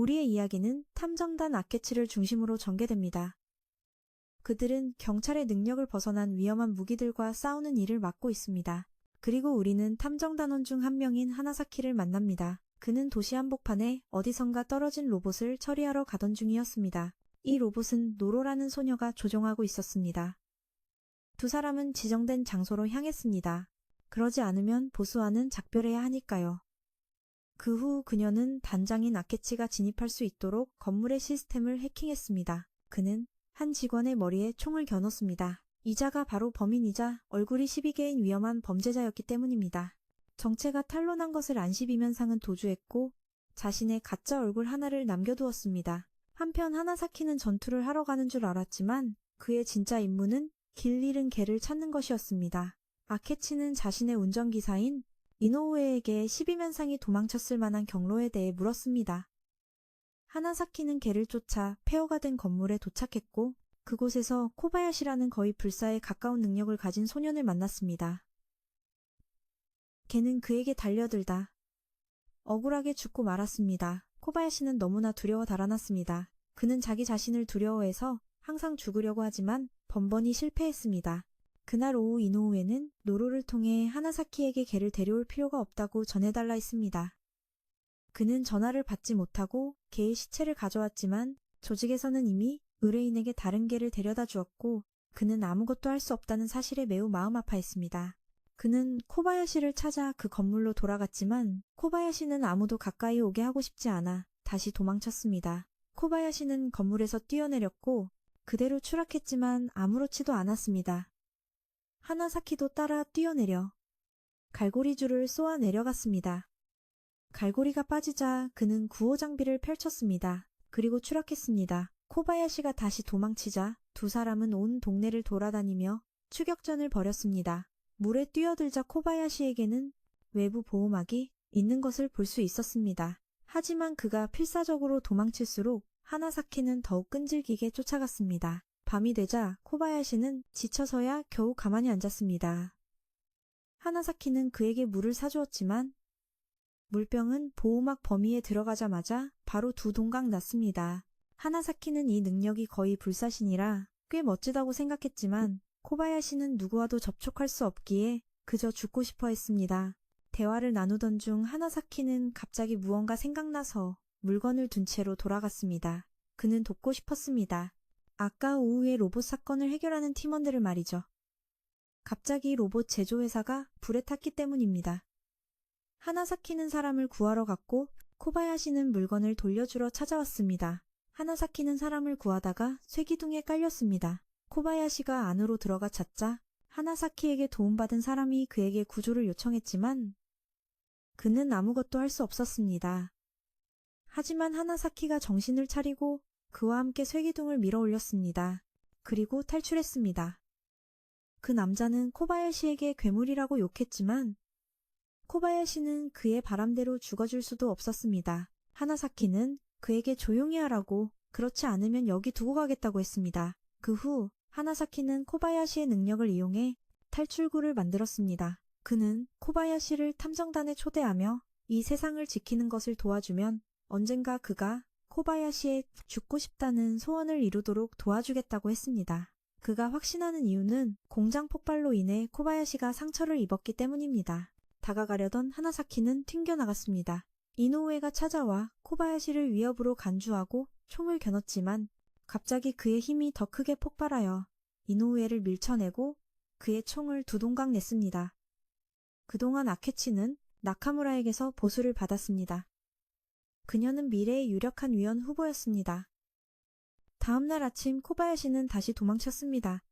우리의 이야기는 탐정단 아케치를 중심으로 전개됩니다. 그들은 경찰의 능력을 벗어난 위험한 무기들과 싸우는 일을 맡고 있습니다. 그리고 우리는 탐정단원 중 한 명인 하나사키를 만납니다. 그는 도시 한복판에 어디선가 떨어진 로봇을 처리하러 가던 중이었습니다. 이 로봇은 노로라는 소녀가 조종하고 있었습니다. 두 사람은 지정된 장소로 향했습니다. 그러지 않으면 보스와는 작별해야 하니까요. 그 후 그녀는 단장인 아케치가 진입할 수 있도록 건물의 시스템을 해킹했습니다. 그는 한 직원의 머리에 총을 겨눴습니다. 이자가 바로 범인이자 얼굴이 12개인 위험한 범죄자였기 때문입니다. 정체가 탄로난 것을 안 씹으면상은 도주했고 자신의 가짜 얼굴 하나를 남겨두었습니다. 한편 하나사키는 전투를 하러 가는 줄 알았지만 그의 진짜 임무는 길 잃은 개를 찾는 것이었습니다. 아케치는 자신의 운전기사인 이노우에에게 12면상이 도망쳤을 만한 경로에 대해 물었습니다. 하나사키는 개를 쫓아 폐허가 된 건물에 도착했고 그곳에서 코바야시라는 거의 불사에 가까운 능력을 가진 소년을 만났습니다. 개는 그에게 달려들다 억울하게 죽고 말았습니다. 코바야시는 너무나 두려워 달아났습니다. 그는 자기 자신을 두려워해서 항상 죽으려고 하지만 번번이 실패했습니다. 그날 오후 이노우에는 노로를 통해 하나사키에게 개를 데려올 필요가 없다고 전해달라 했습니다. 그는 전화를 받지 못하고 개의 시체를 가져왔지만 조직에서는 이미 의뢰인에게 다른 개를 데려다 주었고 그는 아무것도 할 수 없다는 사실에 매우 마음 아파했습니다. 그는 코바야시를 찾아 그 건물로 돌아갔지만 코바야시는 아무도 가까이 오게 하고 싶지 않아 다시 도망쳤습니다. 코바야시는 건물에서 뛰어내렸고 그대로 추락했지만 아무렇지도 않았습니다. 하나사키도 따라 뛰어내려 갈고리줄을 쏘아 내려갔습니다. 갈고리가 빠지자 그는 구호 장비를 펼쳤습니다. 그리고 추락했습니다. 코바야시가 다시 도망치자 두 사람은 온 동네를 돌아다니며 추격전을 벌였습니다. 물에 뛰어들자 코바야시에게는 외부 보호막이 있는 것을 볼 수 있었습니다. 하지만 그가 필사적으로 도망칠수록 하나사키는 더욱 끈질기게 쫓아갔습니다. 밤이 되자 코바야시는 지쳐서야 겨우 가만히 앉았습니다. 하나사키는 그에게 물을 사주었지만 물병은 보호막 범위에 들어가자마자 바로 두 동강 났습니다. 하나사키는 이 능력이 거의 불사신이라 꽤 멋지다고 생각했지만 코바야시는 누구와도 접촉할 수 없기에 그저 죽고 싶어 했습니다. 대화를 나누던 중 하나사키는 갑자기 무언가 생각나서 물건을 둔 채로 돌아갔습니다. 그는 돕고 싶었습니다. 아까 오후에 로봇 사건을 해결하는 팀원들을 말이죠. 갑자기 로봇 제조회사가 불에 탔기 때문입니다. 하나사키는 사람을 구하러 갔고 코바야시는 물건을 돌려주러 찾아왔습니다. 하나사키는 사람을 구하다가 쇠기둥에 깔렸습니다. 코바야시가 안으로 들어가 찾자 하나사키에게 도움받은 사람이 그에게 구조를 요청했지만 그는 아무것도 할 수 없었습니다. 하지만 하나사키가 정신을 차리고 그와 함께 쇠기둥을 밀어 올렸습니다. 그리고 탈출했습니다. 그 남자는 코바야시에게 괴물이라고 욕했지만 코바야시는 그의 바람대로 죽어줄 수도 없었습니다. 하나사키는 그에게 조용히 하라고 그렇지 않으면 여기 두고 가겠다고 했습니다. 그 후 하나사키는 코바야시의 능력을 이용해 탈출구를 만들었습니다. 그는 코바야시를 탐정단에 초대하며 이 세상을 지키는 것을 도와주면 언젠가 그가 코바야시의 죽고 싶다는 소원을 이루도록 도와주겠다고 했습니다. 그가 확신하는 이유는 공장 폭발로 인해 코바야시가 상처를 입었기 때문입니다. 다가가려던 하나사키는 튕겨나갔습니다. 이노우에가 찾아와 코바야시를 위협으로 간주하고 총을 겨눴지만 갑자기 그의 힘이 더 크게 폭발하여 이노우에를 밀쳐내고 그의 총을 두 동강 냈습니다. 그동안 아케치는 나카무라에게서 보수를 받았습니다. 그녀는 미래의 유력한 위원 후보였습니다. 다음날 아침 코바야시는 다시 도망쳤습니다.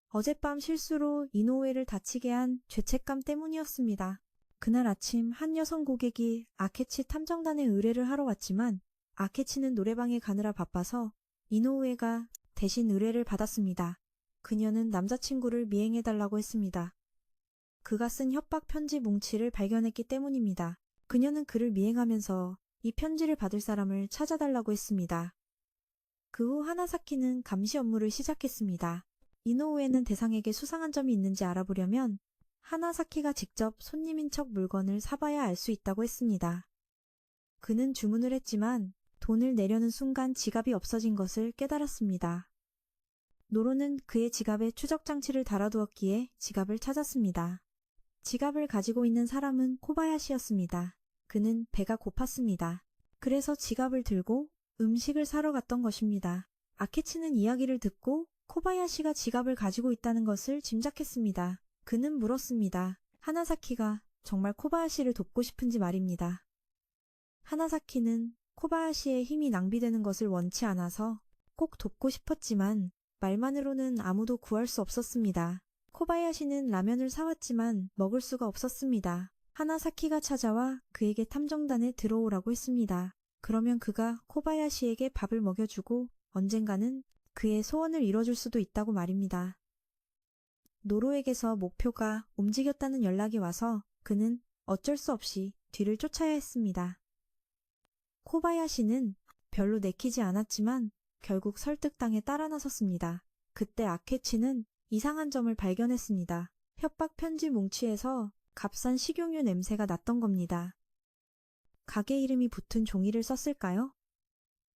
어젯밤 실수로 이노우에를 다치게 한 죄책감 때문이었습니다. 그날 아침 한 여성 고객이 아케치 탐정단에 의뢰를 하러 왔지만 아케치는 노래방에 가느라 바빠서 이노우에가 대신 의뢰를 받았습니다. 그녀는 남자친구를 미행해달라고 했습니다. 그가 쓴 협박 편지 뭉치를 발견했기 때문입니다. 그녀는 그를 미행하면서 이 편지를 받을 사람을 찾아달라고 했습니다. 그 후 하나사키는 감시 업무를 시작했습니다. 이노우에는 대상에게 수상한 점이 있는지 알아보려면 하나사키가 직접 손님인 척 물건을 사봐야 알 수 있다고 했습니다. 그는 주문을 했지만 돈을 내려는 순간 지갑이 없어진 것을 깨달았습니다. 노로는 그의 지갑에 추적 장치를 달아두었기에 지갑을 찾았습니다. 지갑을 가지고 있는 사람은 코바야시였습니다. 그는 배가 고팠습니다. 그래서 지갑을 들고 음식을 사러 갔던 것입니다. 아케치는 이야기를 듣고 코바야시가 지갑을 가지고 있다는 것을 짐작했습니다. 그는 물었습니다. 하나사키가 정말 코바야시를 돕고 싶은지 말입니다. 하나사키는 코바야시의 힘이 낭비되는 것을 원치 않아서 꼭 돕고 싶었지만 말만으로는 아무도 구할 수 없었습니다. 코바야시는 라면을 사왔지만 먹을 수가 없었습니다. 하나사키가 찾아와 그에게 탐정단에 들어오라고 했습니다. 그러면 그가 코바야시에게 밥을 먹여주고 언젠가는 그의 소원을 이뤄줄 수도 있다고 말입니다. 노로에게서 목표가 움직였다는 연락이 와서 그는 어쩔 수 없이 뒤를 쫓아야 했습니다. 코바야시는 별로 내키지 않았지만 결국 설득당해 따라 나섰습니다. 그때 아케치는 이상한 점을 발견했습니다. 협박 편지 뭉치에서 값싼 식용유 냄새가 났던 겁니다. 가게 이름이 붙은 종이를 썼을까요?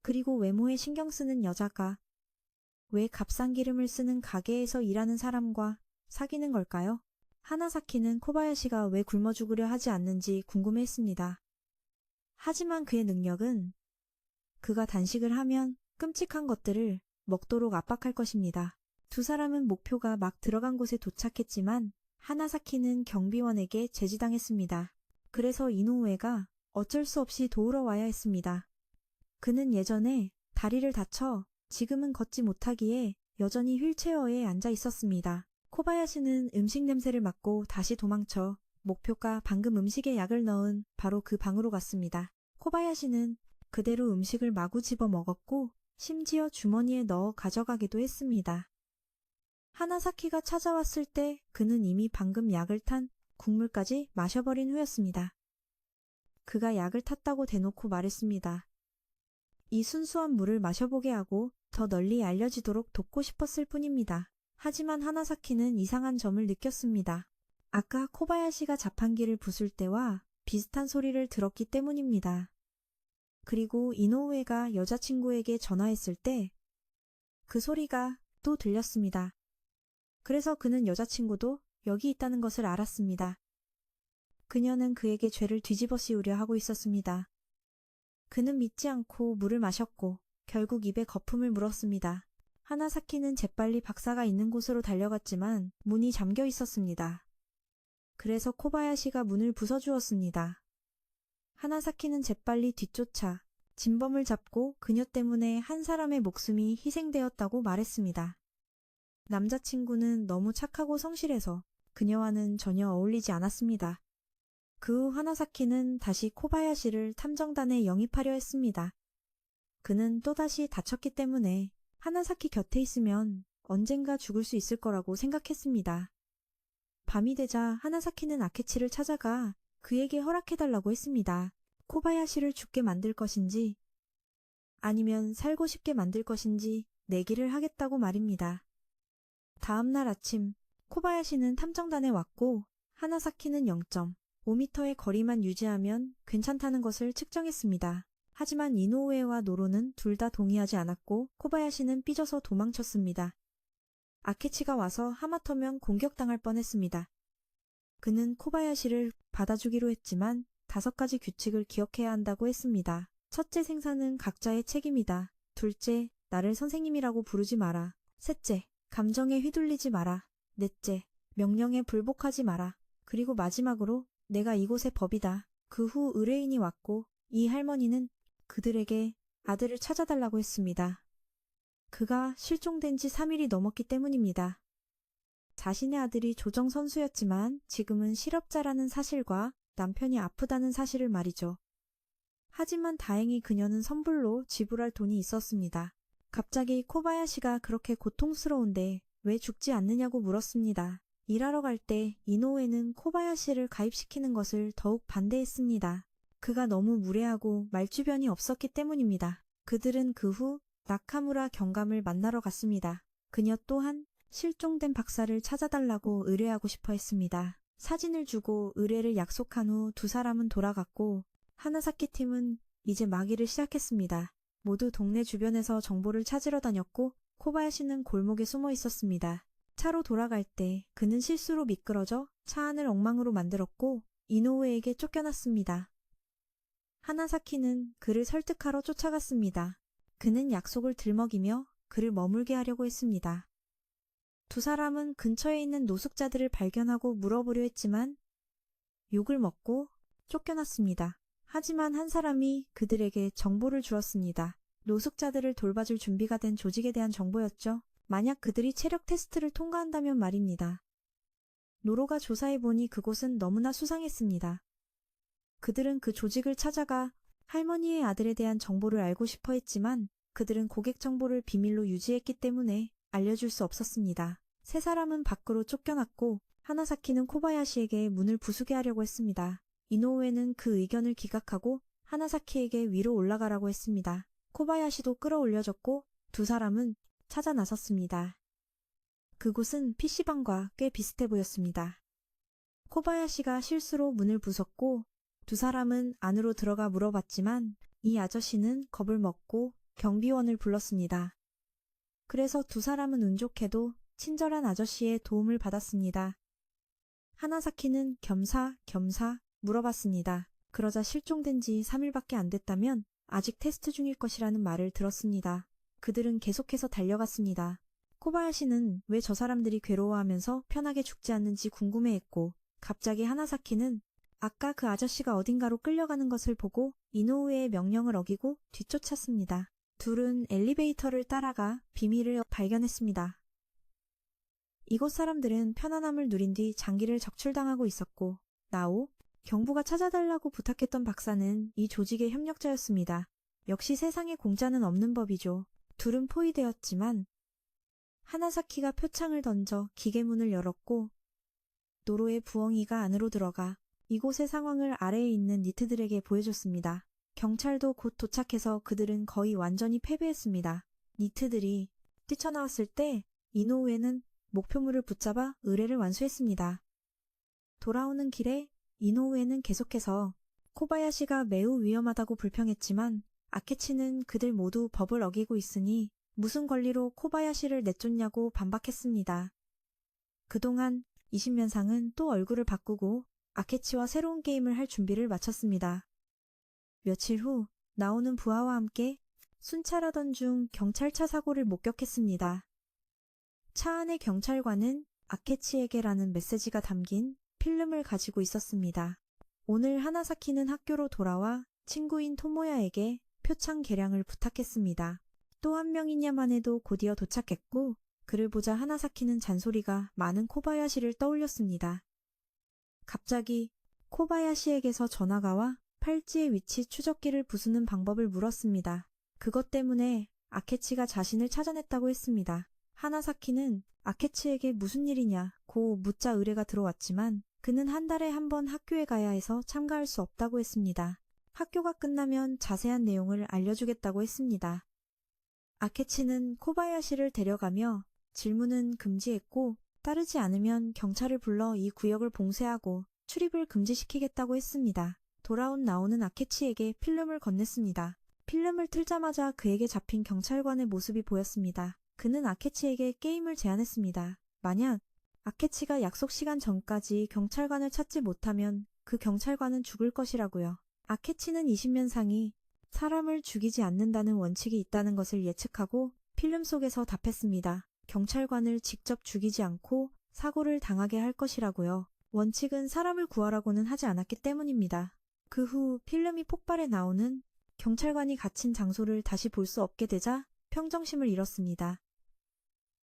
그리고 외모에 신경 쓰는 여자가 왜 값싼 기름을 쓰는 가게에서 일하는 사람과 사귀는 걸까요? 하나사키는 코바야시가 왜 굶어 죽으려 하지 않는지 궁금해했습니다. 하지만 그의 능력은 그가 단식을 하면 끔찍한 것들을 먹도록 압박할 것입니다. 두 사람은 목표가 막 들어간 곳에 도착했지만 하나사키는 경비원에게 제지당했습니다. 그래서 이노우에가 어쩔 수 없이 도우러 와야 했습니다. 그는 예전에 다리를 다쳐 지금은 걷지 못하기에 여전히 휠체어에 앉아 있었습니다. 코바야시는 음식 냄새를 맡고 다시 도망쳐 목표가 방금 음식에 약을 넣은 바로 그 방으로 갔습니다. 코바야시는 그대로 음식을 마구 집어 먹었고 심지어 주머니에 넣어 가져가기도 했습니다. 하나사키가 찾아왔을 때 그는 이미 방금 약을 탄 국물까지 마셔버린 후였습니다. 그가 약을 탔다고 대놓고 말했습니다. 이 순수한 물을 마셔보게 하고 더 널리 알려지도록 돕고 싶었을 뿐입니다. 하지만 하나사키는 이상한 점을 느꼈습니다. 아까 코바야시가 자판기를 부술 때와 비슷한 소리를 들었기 때문입니다. 그리고 이노우에가 여자친구에게 전화했을 때 그 소리가 또 들렸습니다. 그래서 그는 여자친구도 여기 있다는 것을 알았습니다. 그녀는 그에게 죄를 뒤집어 씌우려 하고 있었습니다. 그는 믿지 않고 물을 마셨고 결국 입에 거품을 물었습니다. 하나사키는 재빨리 박사가 있는 곳으로 달려갔지만 문이 잠겨 있었습니다. 그래서 코바야시가 문을 부숴주었습니다. 하나사키는 재빨리 뒤쫓아 진범을 잡고 그녀 때문에 한 사람의 목숨이 희생되었다고 말했습니다. 남자친구는 너무 착하고 성실해서 그녀와는 전혀 어울리지 않았습니다. 그 후 하나사키는 다시 코바야시를 탐정단에 영입하려 했습니다. 그는 또다시 다쳤기 때문에 하나사키 곁에 있으면 언젠가 죽을 수 있을 거라고 생각했습니다. 밤이 되자 하나사키는 아케치를 찾아가 그에게 허락해달라고 했습니다. 코바야시를 죽게 만들 것인지 아니면 살고 싶게 만들 것인지 내기를 하겠다고 말입니다. 다음 날 아침 코바야시는 탐정단에 왔고 하나사키는 0.5m의 거리만 유지하면 괜찮다는 것을 측정했습니다. 하지만 이노우에와 노로는 둘 다 동의하지 않았고 코바야시는 삐져서 도망쳤습니다. 아케치가 와서 하마터면 공격당할 뻔했습니다. 그는 코바야시를 받아주기로 했지만 5가지 규칙을 기억해야 한다고 했습니다. 첫째, 생사는 각자의 책임이다. 둘째, 나를 선생님이라고 부르지 마라. 셋째, 감정에 휘둘리지 마라. 넷째, 명령에 불복하지 마라. 그리고 마지막으로 내가 이곳의 법이다. 그 후 의뢰인이 왔고 이 할머니는 그들에게 아들을 찾아달라고 했습니다. 그가 실종된 지 3일이 넘었기 때문입니다. 자신의 아들이 조정 선수였지만 지금은 실업자라는 사실과 남편이 아프다는 사실을 말이죠. 하지만 다행히 그녀는 선불로 지불할 돈이 있었습니다. 갑자기 코바야시가 그렇게 고통스러운데 왜 죽지 않느냐고 물었습니다. 일하러 갈 때 이노우에는 코바야시를 가입시키는 것을 더욱 반대했습니다. 그가 너무 무례하고 말주변이 없었기 때문입니다. 그들은 그 후 나카무라 경감을 만나러 갔습니다. 그녀 또한 실종된 박사를 찾아달라고 의뢰하고 싶어 했습니다. 사진을 주고 의뢰를 약속한 후 두 사람은 돌아갔고 하나사키 팀은 이제 막이를 시작했습니다. 모두 동네 주변에서 정보를 찾으러 다녔고 코바야시는 골목에 숨어 있었습니다. 차로 돌아갈 때 그는 실수로 미끄러져 차 안을 엉망으로 만들었고 이노우에게 쫓겨났습니다. 하나사키는 그를 설득하러 쫓아갔습니다. 그는 약속을 들먹이며 그를 머물게 하려고 했습니다. 두 사람은 근처에 있는 노숙자들을 발견하고 물어보려 했지만 욕을 먹고 쫓겨났습니다. 하지만 한 사람이 그들에게 정보를 주었습니다. 노숙자들을 돌봐줄 준비가 된 조직에 대한 정보였죠. 만약 그들이 체력 테스트를 통과한다면 말입니다. 노로가 조사해보니 그곳은 너무나 수상했습니다. 그들은 그 조직을 찾아가 할머니의 아들에 대한 정보를 알고 싶어 했지만 그들은 고객 정보를 비밀로 유지했기 때문에 알려줄 수 없었습니다. 세 사람은 밖으로 쫓겨났고 하나사키는 코바야시에게 문을 부수게 하려고 했습니다. 이노우에는 그 의견을 기각하고 하나사키에게 위로 올라가라고 했습니다. 코바야시도 끌어올려졌고 두 사람은 찾아 나섰습니다. 그곳은 PC방과 꽤 비슷해 보였습니다. 코바야시가 실수로 문을 부쉈고 두 사람은 안으로 들어가 물어봤지만 이 아저씨는 겁을 먹고 경비원을 불렀습니다. 그래서 두 사람은 운 좋게도 친절한 아저씨의 도움을 받았습니다. 하나사키는 겸사겸사 물어봤습니다. 그러자 실종된 지 3일밖에 안 됐다면 아직 테스트 중일 것이라는 말을 들었습니다. 그들은 계속해서 달려갔습니다. 코바야시는 왜 저 사람들이 괴로워하면서 편하게 죽지 않는지 궁금해했고 갑자기 하나사키는 아까 그 아저씨가 어딘가로 끌려가는 것을 보고 이노우에의 명령을 어기고 뒤쫓았습니다. 둘은 엘리베이터를 따라가 비밀을 발견했습니다. 이곳 사람들은 편안함을 누린 뒤 장기를 적출당하고 있었고 나오, 경부가 찾아달라고 부탁했던 박사는 이 조직의 협력자였습니다. 역시 세상에 공짜는 없는 법이죠. 둘은 포위되었지만 하나사키가 표창을 던져 기계문을 열었고 노로의 부엉이가 안으로 들어가 이곳의 상황을 아래에 있는 니트들에게 보여줬습니다. 경찰도 곧 도착해서 그들은 거의 완전히 패배했습니다. 니트들이 뛰쳐나왔을 때 이노우에는 목표물을 붙잡아 의뢰를 완수했습니다. 돌아오는 길에 이노우에는 계속해서 코바야시가 매우 위험하다고 불평했지만 아케치는 그들 모두 법을 어기고 있으니 무슨 권리로 코바야시를 내쫓냐고 반박했습니다. 그동안 20면상은 또 얼굴을 바꾸고 아케치와 새로운 게임을 할 준비를 마쳤습니다. 며칠 후 나오는 부하와 함께 순찰하던 중 경찰차 사고를 목격했습니다. 차 안의 경찰관은 아케치에게라는 메시지가 담긴 필름을 가지고 있었습니다. 오늘 하나사키는 학교로 돌아와 친구인 토모야에게 표창 개량을 부탁했습니다. 또 한 명이냐만 해도 곧이어 도착했고 그를 보자 하나사키는 잔소리가 많은 코바야시를 떠올렸습니다. 갑자기 코바야시에게서 전화가 와 팔찌의 위치 추적기를 부수는 방법을 물었습니다. 그것 때문에 아케치가 자신을 찾아냈다고 했습니다. 하나사키는 아케치에게 무슨 일이냐고 묻자 의뢰가 들어왔지만 그는 한 달에 한 번 학교에 가야 해서 참가할 수 없다고 했습니다. 학교가 끝나면 자세한 내용을 알려주겠다고 했습니다. 아케치는 코바야시를 데려가며 질문은 금지했고 따르지 않으면 경찰을 불러 이 구역을 봉쇄하고 출입을 금지시키겠다고 했습니다. 돌아온 나오는 아케치에게 필름을 건넸습니다. 필름을 틀자마자 그에게 잡힌 경찰관의 모습이 보였습니다. 그는 아케치에게 게임을 제안했습니다. 만약 아케치가 약속 시간 전까지 경찰관을 찾지 못하면 그 경찰관은 죽을 것이라고요. 아케치는 20면상이 사람을 죽이지 않는다는 원칙이 있다는 것을 예측하고 필름 속에서 답했습니다. 경찰관을 직접 죽이지 않고 사고를 당하게 할 것이라고요. 원칙은 사람을 구하라고는 하지 않았기 때문입니다. 그 후 필름이 폭발해 나오는 경찰관이 갇힌 장소를 다시 볼 수 없게 되자 평정심을 잃었습니다.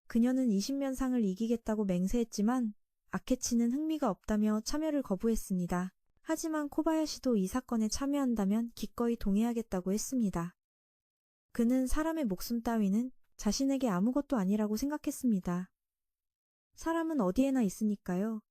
그녀는 20면상을 이기겠다고 맹세했지만 아케치는 흥미가 없다며 참여를 거부했습니다. 하지만 코바야시도 이 사건에 참여한다면 기꺼이 동의하겠다고 했습니다. 그는 사람의 목숨 따위는 자신에게 아무것도 아니라고 생각했습니다. 사람은 어디에나 있으니까요.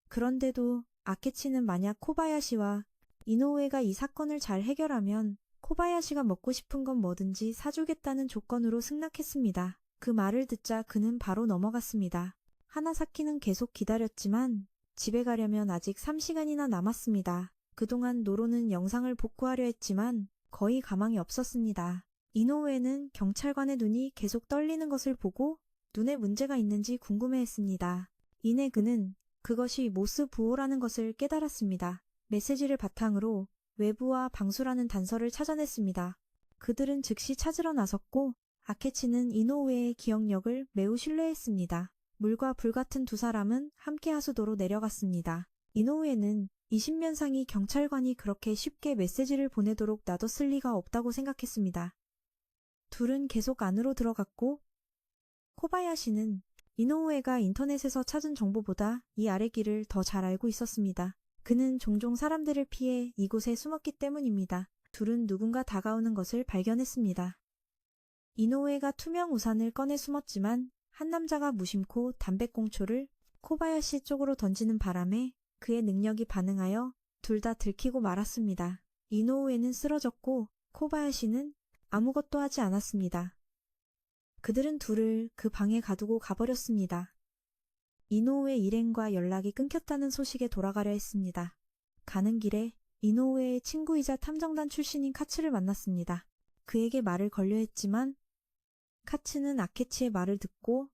그런데도 아케치는 만약 코바야시와 이노우에가 이 사건을 잘 해결하면 코바야시가 먹고 싶은 건 뭐든지 사주겠다는 조건으로 승낙했습니다. 그 말을 듣자 그는 바로 넘어갔습니다. 하나사키는 계속 기다렸지만 집에 가려면 아직 3시간이나 남았습니다. 그동안 노로는 영상을 복구하려 했지만 거의 가망이 없었습니다. 이노우에는 경찰관의 눈이 계속 떨리는 것을 보고 눈에 문제가 있는지 궁금해했습니다. 이내 그는 그것이 모스 부호라는 것을 깨달았습니다. 메시지를 바탕으로 외부와 방수라는 단서를 찾아냈습니다. 그들은 즉시 찾으러 나섰고 아케치는 이노우에의 기억력을 매우 신뢰했습니다. 물과 불 같은 두 사람은 함께 하수도로 내려갔습니다. 이노우에는 20면상이 경찰관이 그렇게 쉽게 메시지를 보내도록 놔뒀을 리가 없다고 생각했습니다. 둘은 계속 안으로 들어갔고 코바야시는 이노우에가 인터넷에서 찾은 정보보다 이 아래 길을 더 잘 알고 있었습니다. 그는 종종 사람들을 피해 이곳에 숨었기 때문입니다. 둘은 누군가 다가오는 것을 발견했습니다. 이노우에가 투명 우산을 꺼내 숨었지만 한 남자가 무심코 담배꽁초를 코바야시 쪽으로 던지는 바람에 그의 능력이 반응하여 둘 다 들키고 말았습니다. 이노우에는 쓰러졌고 코바야시는 아무것도 하지 않았습니다. 그들은 둘을 그 방에 가두고 가버렸습니다. 이노우의 일행과 연락이 끊겼다는 소식에 돌아가려 했습니다. 가는 길에 이노우의 친구이자 탐정단 출신인 카츠를 만났습니다. 그에게 말을 걸려 했지만 카츠는 아케치의 말을 듣고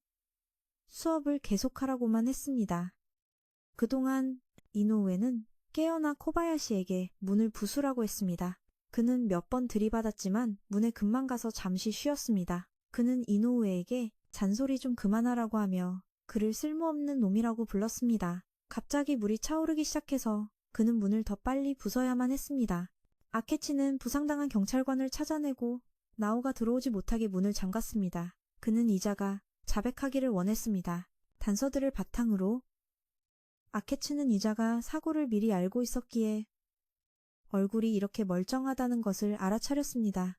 수업을 계속하라고만 했습니다. 그동안 이노우에는 깨어나 코바야시에게 문을 부수라고 했습니다. 그는 몇 번 들이받았지만 문에 금방 가서 잠시 쉬었습니다. 그는 이노우에에게 잔소리 좀 그만하라고 하며 그를 쓸모없는 놈이라고 불렀습니다. 갑자기 물이 차오르기 시작해서 그는 문을 더 빨리 부숴야만 했습니다. 아케치는 부상당한 경찰관을 찾아내고 나오가 들어오지 못하게 문을 잠갔습니다. 그는 이자가 자백하기를 원했습니다. 단서들을 바탕으로 아케치는 이자가 사고를 미리 알고 있었기에 얼굴이 이렇게 멀쩡하다는 것을 알아차렸습니다.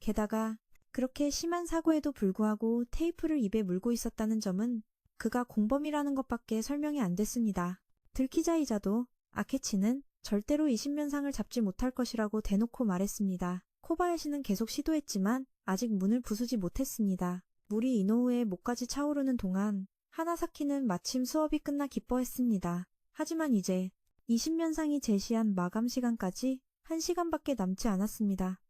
게다가 그렇게 심한 사고에도 불구하고 테이프를 입에 물고 있었다는 점은 그가 공범이라는 것밖에 설명이 안 됐습니다. 들키자 이자도 아케치는 절대로 20면상을 잡지 못할 것이라고 대놓고 말했습니다. 코바야시는 계속 시도했지만 아직 문을 부수지 못했습니다. 물이 이노우의 목까지 차오르는 동안 하나사키는 마침 수업이 끝나 기뻐했습니다. 하지만 이제 20면상이 제시한 마감 시간까지 1시간밖에 남지 않았습니다.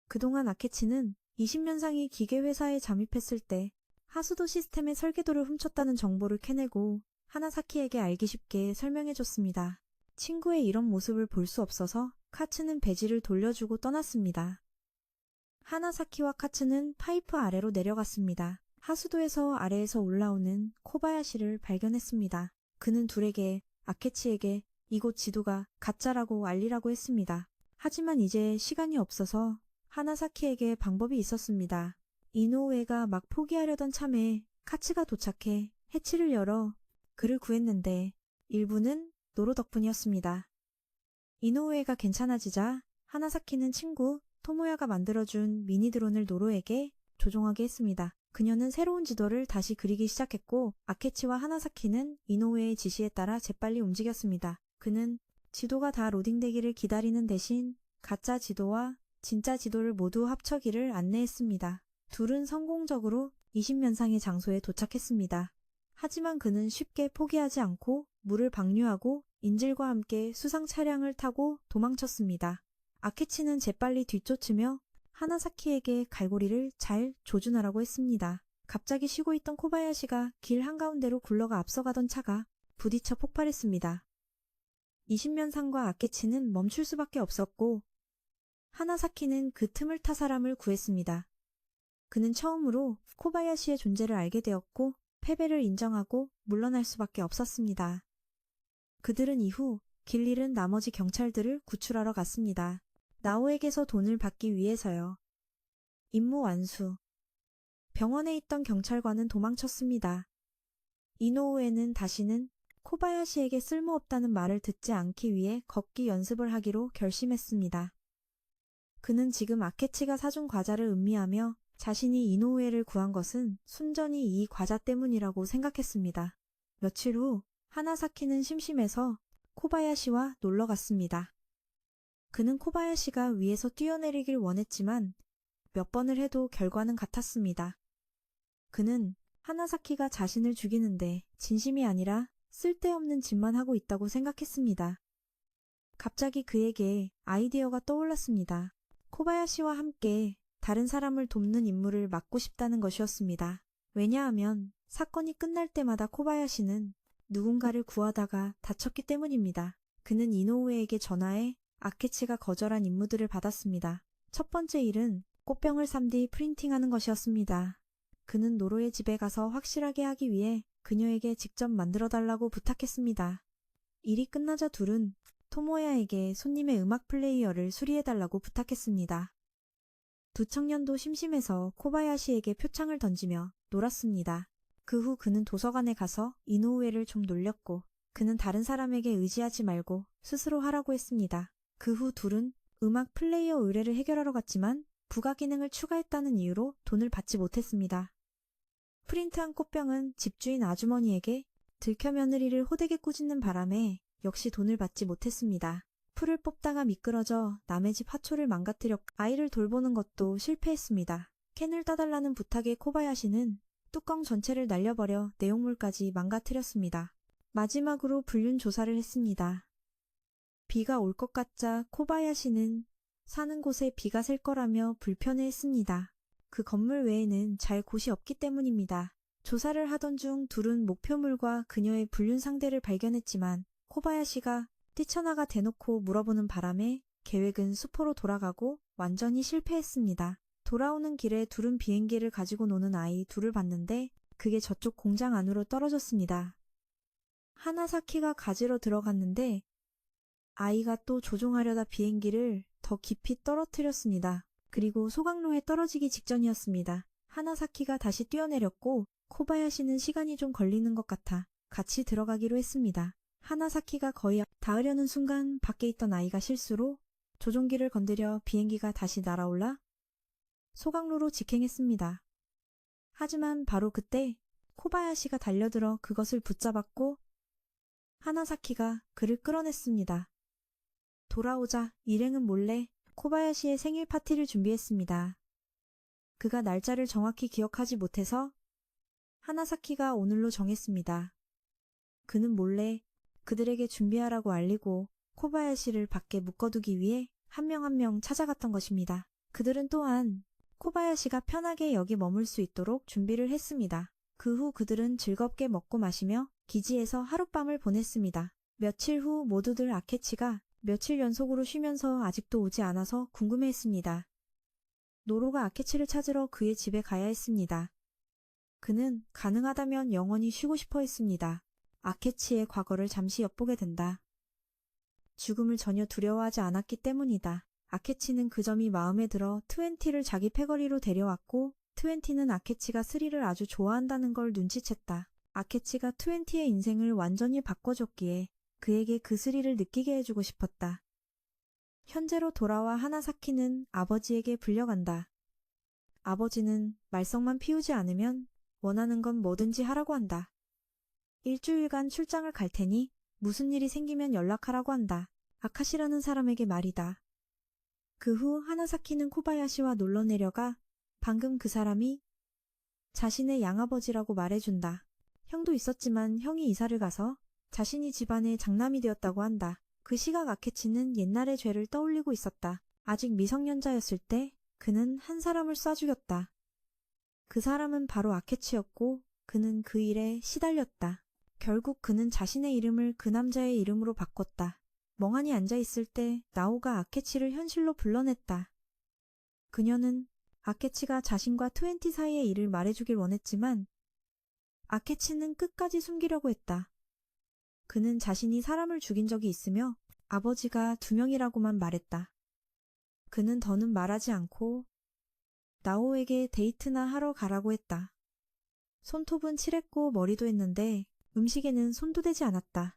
그동안 아케치는 20면상이 기계회사에 잠입했을 때 하수도 시스템의 설계도를 훔쳤다는 정보를 캐내고 하나사키에게 알기 쉽게 설명해줬습니다. 친구의 이런 모습을 볼 수 없어서 카츠는 배지를 돌려주고 떠났습니다. 하나사키와 카츠는 파이프 아래로 내려갔습니다. 하수도에서 아래에서 올라오는 코바야시를 발견했습니다. 그는 둘에게 아케치에게 이곳 지도가 가짜라고 알리라고 했습니다. 하지만 이제 시간이 없어서 하나사키에게 방법이 있었습니다. 이노우에가 막 포기하려던 참에 카츠가 도착해 해치를 열어 그를 구했는데 일부는 노로 덕분이었습니다. 이노우에가 괜찮아지자 하나사키는 친구 토모야가 만들어준 미니 드론을 노로에게 조종하게 했습니다. 그녀는 새로운 지도를 다시 그리기 시작했고 아케치와 하나사키는 이노우에의 지시에 따라 재빨리 움직였습니다. 그는 지도가 다 로딩되기를 기다리는 대신 가짜 지도와 진짜 지도를 모두 합쳐기를 안내했습니다. 둘은 성공적으로 20면상의 장소에 도착했습니다. 하지만 그는 쉽게 포기하지 않고 물을 방류하고 인질과 함께 수상 차량을 타고 도망쳤습니다. 아케치는 재빨리 뒤쫓으며 하나사키에게 갈고리를 잘 조준하라고 했습니다. 갑자기 쉬고 있던 코바야시가 길 한가운데로 굴러가 앞서가던 차가 부딪혀 폭발했습니다. 20면상과 아케치는 멈출 수밖에 없었고 하나사키는 그 틈을 타 사람을 구했습니다. 그는 처음으로 코바야시의 존재를 알게 되었고 패배를 인정하고 물러날 수밖에 없었습니다. 그들은 이후 길 잃은 나머지 경찰들을 구출하러 갔습니다. 나오에게서 돈을 받기 위해서요. 임무 완수. 병원에 있던 경찰관은 도망쳤습니다. 이노우에는 다시는 코바야시에게 쓸모없다는 말을 듣지 않기 위해 걷기 연습을 하기로 결심했습니다. 그는 지금 아케치가 사준 과자를 음미하며 자신이 이노우에를 구한 것은 순전히 이 과자 때문이라고 생각했습니다. 며칠 후 하나사키는 심심해서 코바야시와 놀러 갔습니다. 그는 코바야시가 위에서 뛰어내리길 원했지만 몇 번을 해도 결과는 같았습니다. 그는 하나사키가 자신을 죽이는데 진심이 아니라 쓸데없는 짓만 하고 있다고 생각했습니다. 갑자기 그에게 아이디어가 떠올랐습니다. 코바야시와 함께 다른 사람을 돕는 임무를 맡고 싶다는 것이었습니다. 왜냐하면 사건이 끝날 때마다 코바야시는 누군가를 구하다가 다쳤기 때문입니다. 그는 이노우에게 전화해 아케치가 거절한 임무들을 받았습니다. 첫 번째 일은 꽃병을 3D 프린팅하는 것이었습니다. 그는 노로의 집에 가서 확실하게 하기 위해 그녀에게 직접 만들어달라고 부탁했습니다. 일이 끝나자 둘은 토모야에게 손님의 음악 플레이어를 수리해달라고 부탁했습니다. 두 청년도 심심해서 코바야시에게 표창을 던지며 놀았습니다. 그 후 그는 도서관에 가서 이노우에를 좀 놀렸고 그는 다른 사람에게 의지하지 말고 스스로 하라고 했습니다. 그 후 둘은 음악 플레이어 의뢰를 해결하러 갔지만 부가 기능을 추가했다는 이유로 돈을 받지 못했습니다. 프린트한 꽃병은 집주인 아주머니에게 들켜 며느리를 호되게 꾸짖는 바람에 역시 돈을 받지 못했습니다. 풀을 뽑다가 미끄러져 남의 집 화초를 망가뜨렸고 아이를 돌보는 것도 실패했습니다. 캔을 따달라는 부탁에 코바야시는 뚜껑 전체를 날려버려 내용물까지 망가뜨렸습니다. 마지막으로 불륜 조사를 했습니다. 비가 올 것 같자 코바야시는 사는 곳에 비가 셀 거라며 불편해했습니다. 그 건물 외에는 잘 곳이 없기 때문입니다. 조사를 하던 중 둘은 목표물과 그녀의 불륜 상대를 발견했지만 코바야시가 뛰쳐나가 대놓고 물어보는 바람에 계획은 수포로 돌아가고 완전히 실패했습니다. 돌아오는 길에 둘은 비행기를 가지고 노는 아이 둘을 봤는데 그게 저쪽 공장 안으로 떨어졌습니다. 하나사키가 가지러 들어갔는데 아이가 또 조종하려다 비행기를 더 깊이 떨어뜨렸습니다. 그리고 소각로에 떨어지기 직전이었습니다. 하나사키가 다시 뛰어내렸고 코바야시는 시간이 좀 걸리는 것 같아 같이 들어가기로 했습니다. 하나사키가 거의 닿으려는 순간 밖에 있던 아이가 실수로 조종기를 건드려 비행기가 다시 날아올라 소각로로 직행했습니다. 하지만 바로 그때 코바야시가 달려들어 그것을 붙잡았고 하나사키가 그를 끌어냈습니다. 돌아오자 일행은 몰래 코바야시의 생일 파티를 준비했습니다. 그가 날짜를 정확히 기억하지 못해서 하나사키가 오늘로 정했습니다. 그는 몰래 그들에게 준비하라고 알리고 코바야시를 밖에 묶어두기 위해 한 명 한 명 찾아갔던 것입니다. 그들은 또한 코바야시가 편하게 여기 머물 수 있도록 준비를 했습니다. 그 후 그들은 즐겁게 먹고 마시며 기지에서 하룻밤을 보냈습니다. 며칠 후 모두들 아케치가 며칠 연속으로 쉬면서 아직도 오지 않아서 궁금해했습니다. 노로가 아케치를 찾으러 그의 집에 가야 했습니다. 그는 가능하다면 영원히 쉬고 싶어 했습니다. 아케치의 과거를 잠시 엿보게 된다. 죽음을 전혀 두려워하지 않았기 때문이다. 아케치는 그 점이 마음에 들어 트웬티를 자기 패거리로 데려왔고 트웬티는 아케치가 스리를 아주 좋아한다는 걸 눈치챘다. 아케치가 트웬티의 인생을 완전히 바꿔줬기에 그에게 그 스리를 느끼게 해주고 싶었다. 현재로 돌아와 하나사키는 아버지에게 불려간다. 아버지는 말썽만 피우지 않으면 원하는 건 뭐든지 하라고 한다. 일주일간 출장을 갈 테니 무슨 일이 생기면 연락하라고 한다. 아카시라는 사람에게 말이다. 그 후 하나사키는 코바야시와 놀러 내려가 방금 그 사람이 자신의 양아버지라고 말해준다. 형도 있었지만 형이 이사를 가서 자신이 집안의 장남이 되었다고 한다. 그 시각 아케치는 옛날의 죄를 떠올리고 있었다. 아직 미성년자였을 때 그는 한 사람을 쏴 죽였다. 그 사람은 바로 아케치였고 그는 그 일에 시달렸다. 결국 그는 자신의 이름을 그 남자의 이름으로 바꿨다. 멍하니 앉아있을 때 나오가 아케치를 현실로 불러냈다. 그녀는 아케치가 자신과 트웬티 사이의 일을 말해주길 원했지만 아케치는 끝까지 숨기려고 했다. 그는 자신이 사람을 죽인 적이 있으며 아버지가 2명이라고만 말했다. 그는 더는 말하지 않고 나오에게 데이트나 하러 가라고 했다. 손톱은 칠했고 머리도 했는데 음식에는 손도 대지 않았다.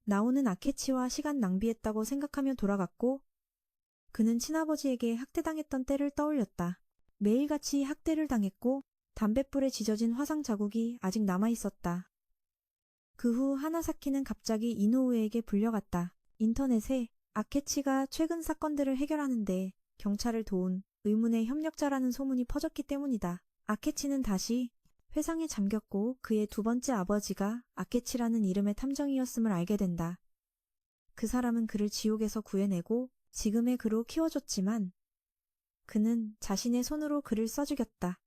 나오는 아케치와 시간 낭비했다고 생각하며 돌아갔고 그는 친아버지에게 학대당했던 때를 떠올렸다. 매일같이 학대를 당했고 담뱃불에 지져진 화상 자국이 아직 남아있었다. 그 후 하나사키는 갑자기 이노우에게 불려갔다. 인터넷에 아케치가 최근 사건들을 해결하는데 경찰을 도운 의문의 협력자라는 소문이 퍼졌기 때문이다. 아케치는 다시 회상에 잠겼고 그의 두 번째 아버지가 아케치라는 이름의 탐정이었음을 알게 된다. 그 사람은 그를 지옥에서 구해내고 지금의 그로 키워줬지만 그는 자신의 손으로 글을 써 죽였다.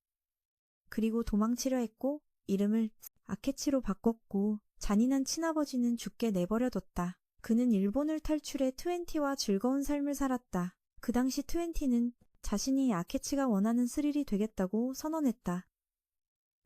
그리고 도망치려 했고 이름을 아케치로 바꿨고 잔인한 친아버지는 죽게 내버려뒀다. 그는 일본을 탈출해 트웬티와 즐거운 삶을 살았다. 그 당시 트웬티는 자신이 아케치가 원하는 스릴이 되겠다고 선언했다.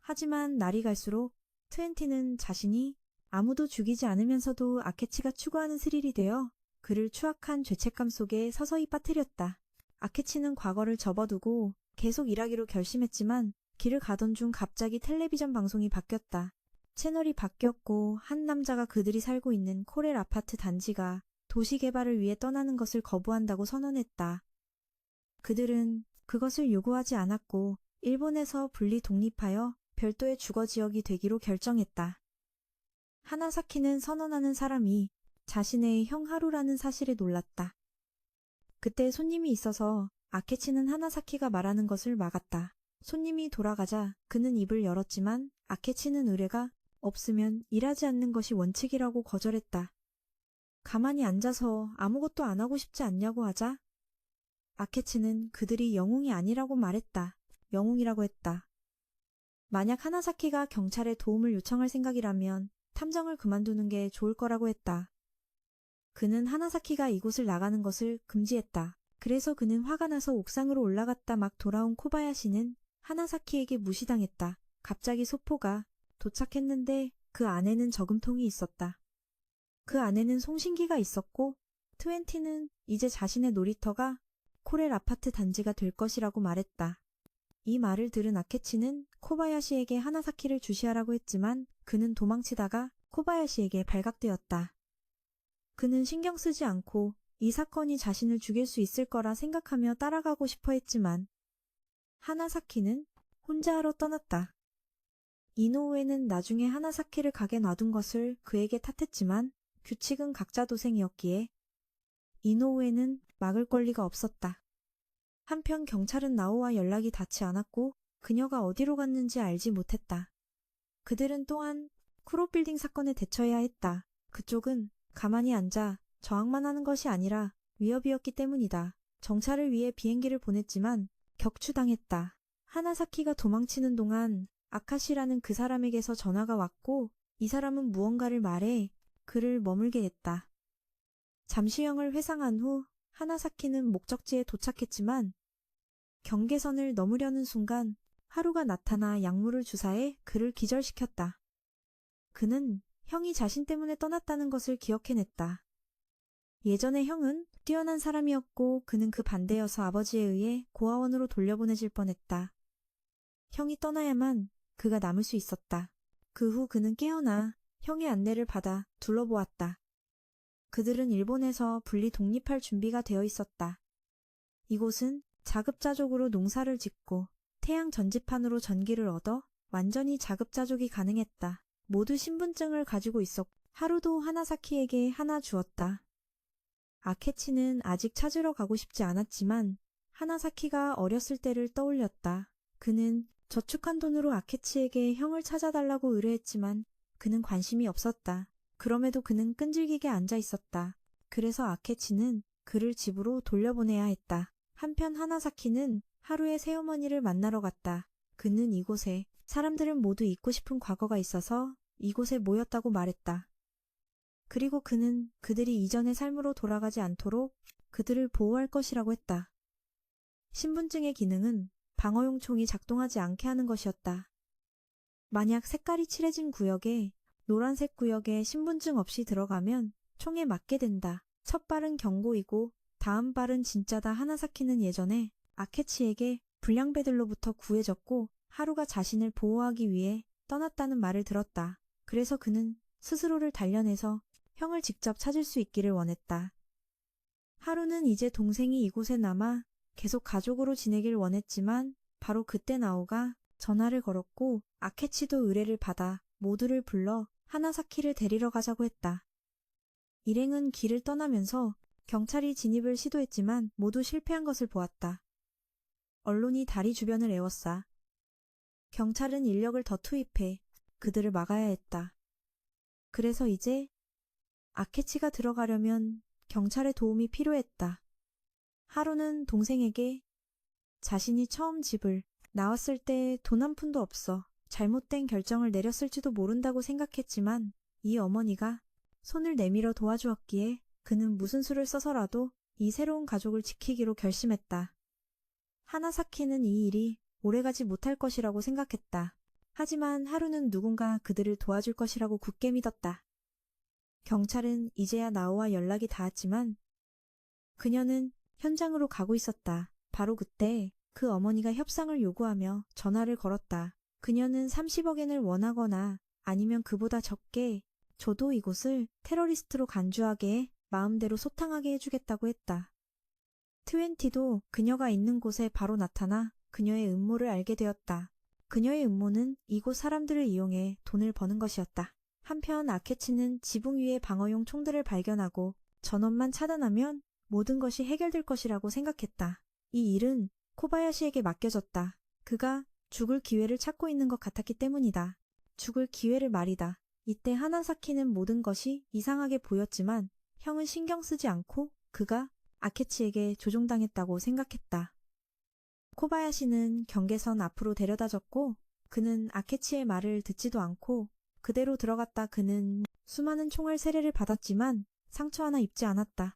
하지만 날이 갈수록 트웬티는 자신이 아무도 죽이지 않으면서도 아케치가 추구하는 스릴이 되어 그를 추악한 죄책감 속에 서서히 빠뜨렸다. 아케치는 과거를 접어두고 계속 일하기로 결심했지만 길을 가던 중 갑자기 텔레비전 방송이 바뀌었다. 채널이 바뀌었고 한 남자가 그들이 살고 있는 코렐 아파트 단지가 도시 개발을 위해 떠나는 것을 거부한다고 선언했다. 그들은 그것을 요구하지 않았고 일본에서 분리 독립하여 별도의 주거지역이 되기로 결정했다. 하나사키는 선언하는 사람이 자신의 형 하루라는 사실에 놀랐다. 그때 손님이 있어서 아케치는 하나사키가 말하는 것을 막았다. 손님이 돌아가자 그는 입을 열었지만 아케치는 의뢰가 없으면 일하지 않는 것이 원칙이라고 거절했다. 가만히 앉아서 아무것도 안 하고 싶지 않냐고 하자 아케치는 그들이 영웅이 아니라고 말했다. 영웅이라고 했다. 만약 하나사키가 경찰에 도움을 요청할 생각이라면 탐정을 그만두는 게 좋을 거라고 했다. 그는 하나사키가 이곳을 나가는 것을 금지했다. 그래서 그는 화가 나서 옥상으로 올라갔다. 막 돌아온 코바야시는 하나사키에게 무시당했다. 갑자기 소포가 도착했는데 그 안에는 저금통이 있었다. 그 안에는 송신기가 있었고 트웬티는 이제 자신의 놀이터가 코렐 아파트 단지가 될 것이라고 말했다. 이 말을 들은 아케치는 코바야시에게 하나사키를 주시하라고 했지만 그는 도망치다가 코바야시에게 발각되었다. 그는 신경 쓰지 않고 이 사건이 자신을 죽일 수 있을 거라 생각하며 따라가고 싶어 했지만 하나사키는 혼자 하러 떠났다. 이노우에는 나중에 하나사키를 가게 놔둔 것을 그에게 탓했지만 규칙은 각자 도생이었기에 이노우에는 막을 권리가 없었다. 한편 경찰은 나오와 연락이 닿지 않았고 그녀가 어디로 갔는지 알지 못했다. 그들은 또한 쿠로빌딩 사건에 대처해야 했다. 그쪽은 가만히 앉아 저항만 하는 것이 아니라 위협이었기 때문이다. 정찰을 위해 비행기를 보냈지만 격추당했다. 하나사키가 도망치는 동안 아카시라는 그 사람에게서 전화가 왔고 이 사람은 무언가를 말해 그를 머물게 했다. 잠시형을 회상한 후 하나사키는 목적지에 도착했지만 경계선을 넘으려는 순간 하루가 나타나 약물을 주사해 그를 기절시켰다. 그는 형이 자신 때문에 떠났다는 것을 기억해냈다. 예전에 형은 뛰어난 사람이었고 그는 그 반대여서 아버지에 의해 고아원으로 돌려보내질 뻔했다. 형이 떠나야만 그가 남을 수 있었다. 그 후 그는 깨어나 형의 안내를 받아 둘러보았다. 그들은 일본에서 분리 독립할 준비가 되어 있었다. 이곳은 자급자족으로 농사를 짓고 태양 전지판으로 전기를 얻어 완전히 자급자족이 가능했다. 모두 신분증을 가지고 있었고 하루도 하나사키에게 하나 주었다. 아케치는 아직 찾으러 가고 싶지 않았지만 하나사키가 어렸을 때를 떠올렸다. 그는 저축한 돈으로 아케치에게 형을 찾아달라고 의뢰했지만 그는 관심이 없었다. 그럼에도 그는 끈질기게 앉아 있었다. 그래서 아케치는 그를 집으로 돌려보내야 했다. 한편 하나사키는 하루에 새어머니를 만나러 갔다. 그는 이곳에 사람들은 모두 잊고 싶은 과거가 있어서 이곳에 모였다고 말했다. 그리고 그는 그들이 이전의 삶으로 돌아가지 않도록 그들을 보호할 것이라고 했다. 신분증의 기능은 방어용 총이 작동하지 않게 하는 것이었다. 만약 색깔이 칠해진 구역에 노란색 구역에 신분증 없이 들어가면 총에 맞게 된다. 첫 발은 경고이고 다음 발은 진짜다. 하나사키는 예전에 아케치에게 불량배들로부터 구해졌고 하루가 자신을 보호하기 위해 떠났다는 말을 들었다. 그래서 그는 스스로를 단련해서 형을 직접 찾을 수 있기를 원했다. 하루는 이제 동생이 이곳에 남아 계속 가족으로 지내길 원했지만 바로 그때 나오가 전화를 걸었고 아케치도 의뢰를 받아 모두를 불러 하나사키를 데리러 가자고 했다. 일행은 길을 떠나면서 경찰이 진입을 시도했지만 모두 실패한 것을 보았다. 언론이 다리 주변을 에워싸. 경찰은 인력을 더 투입해 그들을 막아야 했다. 그래서 이제 아케치가 들어가려면 경찰의 도움이 필요했다. 하루는 동생에게 자신이 처음 집을 나왔을 때 돈 한 푼도 없어 잘못된 결정을 내렸을지도 모른다고 생각했지만 이 어머니가 손을 내밀어 도와주었기에 그는 무슨 수를 써서라도 이 새로운 가족을 지키기로 결심했다. 하나사키는 이 일이 오래가지 못할 것이라고 생각했다. 하지만 하루는 누군가 그들을 도와줄 것이라고 굳게 믿었다. 경찰은 이제야 나오와 연락이 닿았지만 그녀는 현장으로 가고 있었다. 바로 그때 그 어머니가 협상을 요구하며 전화를 걸었다. 그녀는 30억엔을 원하거나 아니면 그보다 적게 줘도 이곳을 테러리스트로 간주하게 마음대로 소탕하게 해주겠다고 했다. 트웬티도 그녀가 있는 곳에 바로 나타나 그녀의 음모를 알게 되었다. 그녀의 음모는 이곳 사람들을 이용해 돈을 버는 것이었다. 한편 아케치는 지붕 위에 방어용 총들을 발견하고 전원만 차단하면 모든 것이 해결될 것이라고 생각했다. 이 일은 코바야시에게 맡겨졌다. 그가 죽을 기회를 찾고 있는 것 같았기 때문이다. 죽을 기회를 말이다. 이때 하나사키는 모든 것이 이상하게 보였지만 형은 신경 쓰지 않고 그가 아케치에게 조종당했다고 생각했다. 코바야시는 경계선 앞으로 데려다줬고 그는 아케치의 말을 듣지도 않고 그대로 들어갔다. 그는 수많은 총알 세례를 받았지만 상처 하나 입지 않았다.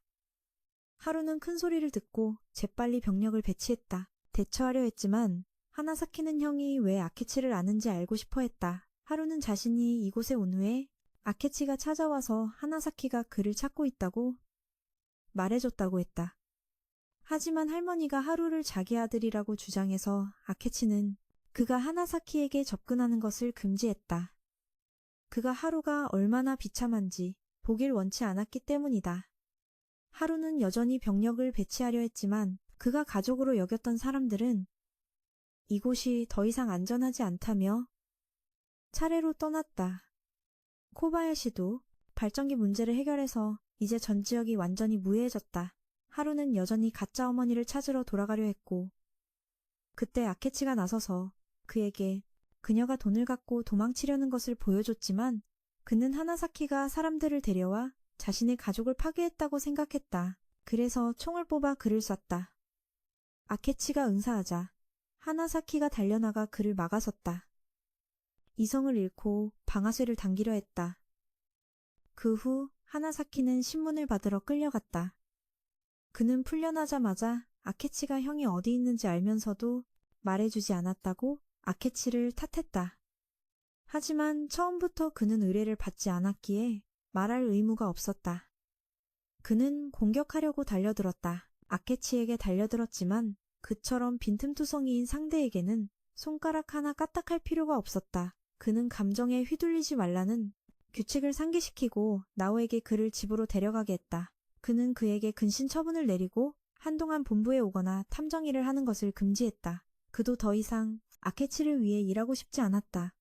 하루는 큰 소리를 듣고 재빨리 병력을 배치했다. 대처하려 했지만 하나사키는 형이 왜 아케치를 아는지 알고 싶어 했다. 하루는 자신이 이곳에 온 후에 아케치가 찾아와서 하나사키가 그를 찾고 있다고 말해줬다고 했다. 하지만 할머니가 하루를 자기 아들이라고 주장해서 아케치는 그가 하나사키에게 접근하는 것을 금지했다. 그가 하루가 얼마나 비참한지 보길 원치 않았기 때문이다. 하루는 여전히 병력을 배치하려 했지만 그가 가족으로 여겼던 사람들은 이곳이 더 이상 안전하지 않다며 차례로 떠났다. 코바야시도 발전기 문제를 해결해서 이제 전 지역이 완전히 무해해졌다. 하루는 여전히 가짜 어머니를 찾으러 돌아가려 했고 그때 아케치가 나서서 그에게 그녀가 돈을 갖고 도망치려는 것을 보여줬지만 그는 하나사키가 사람들을 데려와 자신의 가족을 파괴했다고 생각했다. 그래서 총을 뽑아 그를 쐈다. 아케치가 응사하자 하나사키가 달려나가 그를 막아섰다. 이성을 잃고 방아쇠를 당기려 했다. 그 후 하나사키는 신문을 받으러 끌려갔다. 그는 풀려나자마자 아케치가 형이 어디 있는지 알면서도 말해주지 않았다고 아케치를 탓했다. 하지만 처음부터 그는 의뢰를 받지 않았기에 말할 의무가 없었다. 그는 공격하려고 달려들었다. 아케치에게 달려들었지만 그처럼 빈틈투성이인 상대에게는 손가락 하나 까딱할 필요가 없었다. 그는 감정에 휘둘리지 말라는 규칙을 상기시키고 나오에게 그를 집으로 데려가게 했다. 그는 그에게 근신 처분을 내리고 한동안 본부에 오거나 탐정 일을 하는 것을 금지했다. 그도 더 이상 아케치를 위해 일하고 싶지 않았다.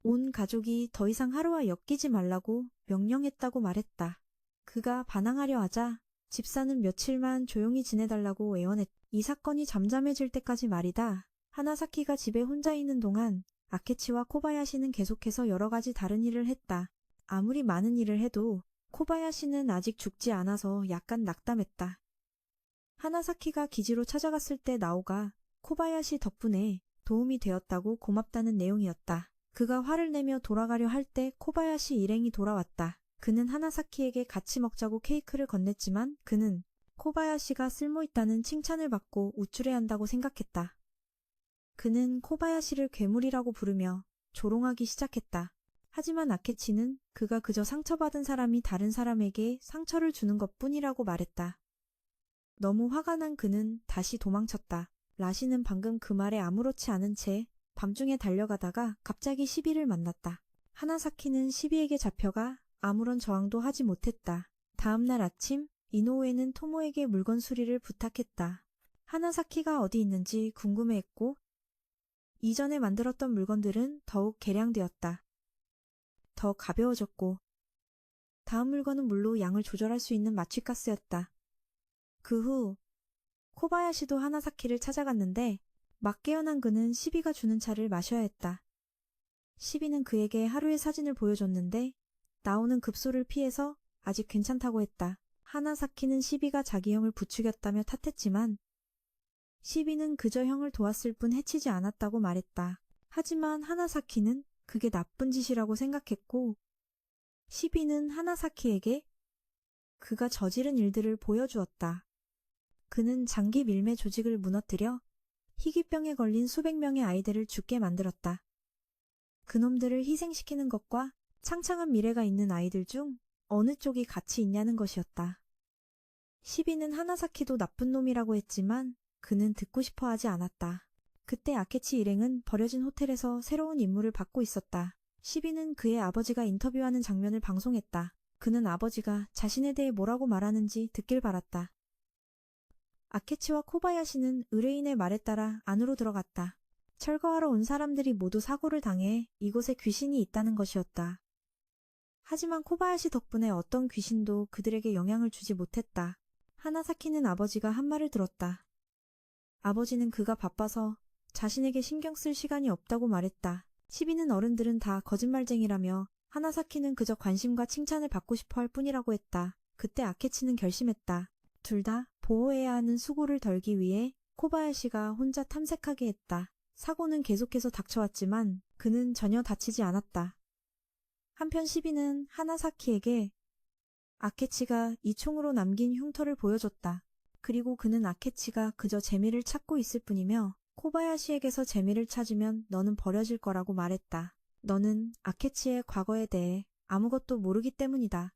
온 가족이 더 이상 하루와 엮이지 말라고 명령했다고 말했다. 그가 반항하려 하자 집사는 며칠만 조용히 지내달라고 애원했다. 이 사건이 잠잠해질 때까지 말이다. 하나사키가 집에 혼자 있는 동안 아케치와 코바야시는 계속해서 여러 가지 다른 일을 했다. 아무리 많은 일을 해도 코바야시는 아직 죽지 않아서 약간 낙담했다. 하나사키가 기지로 찾아갔을 때 나오가 코바야시 덕분에 도움이 되었다고 고맙다는 내용이었다. 그가 화를 내며 돌아가려 할 때 코바야시 일행이 돌아왔다. 그는 하나사키에게 같이 먹자고 케이크를 건넸지만 그는 코바야시가 쓸모있다는 칭찬을 받고 우쭐해야 한다고 생각했다. 그는 코바야시를 괴물이라고 부르며 조롱하기 시작했다. 하지만 아케치는 그가 그저 상처받은 사람이 다른 사람에게 상처를 주는 것뿐이라고 말했다. 너무 화가 난 그는 다시 도망쳤다. 라시는 방금 그 말에 아무렇지 않은 채 밤중에 달려가다가 갑자기 시비를 만났다. 하나사키는 시비에게 잡혀가 아무런 저항도 하지 못했다. 다음 날 아침 이노우에는 토모에게 물건 수리를 부탁했다. 하나사키가 어디 있는지 궁금해했고 이전에 만들었던 물건들은 더욱 개량되었다. 더 가벼워졌고 다음 물건은 물로 양을 조절할 수 있는 마취가스였다. 그 후 코바야시도 하나사키를 찾아갔는데 막 깨어난 그는 시비가 주는 차를 마셔야 했다. 시비는 그에게 하루의 사진을 보여줬는데 나오는 급소를 피해서 아직 괜찮다고 했다. 하나사키는 시비가 자기 형을 부추겼다며 탓했지만 시비는 그저 형을 도왔을 뿐 해치지 않았다고 말했다. 하지만 하나사키는 그게 나쁜 짓이라고 생각했고, 시비는 하나사키에게 그가 저지른 일들을 보여주었다. 그는 장기 밀매 조직을 무너뜨려 희귀병에 걸린 수백 명의 아이들을 죽게 만들었다. 그놈들을 희생시키는 것과 창창한 미래가 있는 아이들 중 어느 쪽이 가치 있냐는 것이었다. 시비는 하나사키도 나쁜 놈이라고 했지만 그는 듣고 싶어 하지 않았다. 그때 아케치 일행은 버려진 호텔에서 새로운 임무를 받고 있었다. 시비는 그의 아버지가 인터뷰하는 장면을 방송했다. 그는 아버지가 자신에 대해 뭐라고 말하는지 듣길 바랐다. 아케치와 코바야시는 의뢰인의 말에 따라 안으로 들어갔다. 철거하러 온 사람들이 모두 사고를 당해 이곳에 귀신이 있다는 것이었다. 하지만 코바야시 덕분에 어떤 귀신도 그들에게 영향을 주지 못했다. 하나사키는 아버지가 한 말을 들었다. 아버지는 그가 바빠서 자신에게 신경 쓸 시간이 없다고 말했다. 시비는 어른들은 다 거짓말쟁이라며 하나사키는 그저 관심과 칭찬을 받고 싶어 할 뿐이라고 했다. 그때 아케치는 결심했다. 둘 다 보호해야 하는 수고를 덜기 위해 코바야시가 혼자 탐색하게 했다. 사고는 계속해서 닥쳐왔지만 그는 전혀 다치지 않았다. 한편 시비는 하나사키에게 아케치가 이 총으로 남긴 흉터를 보여줬다. 그리고 그는 아케치가 그저 재미를 찾고 있을 뿐이며 코바야시에게서 재미를 찾으면 너는 버려질 거라고 말했다. 너는 아케치의 과거에 대해 아무것도 모르기 때문이다.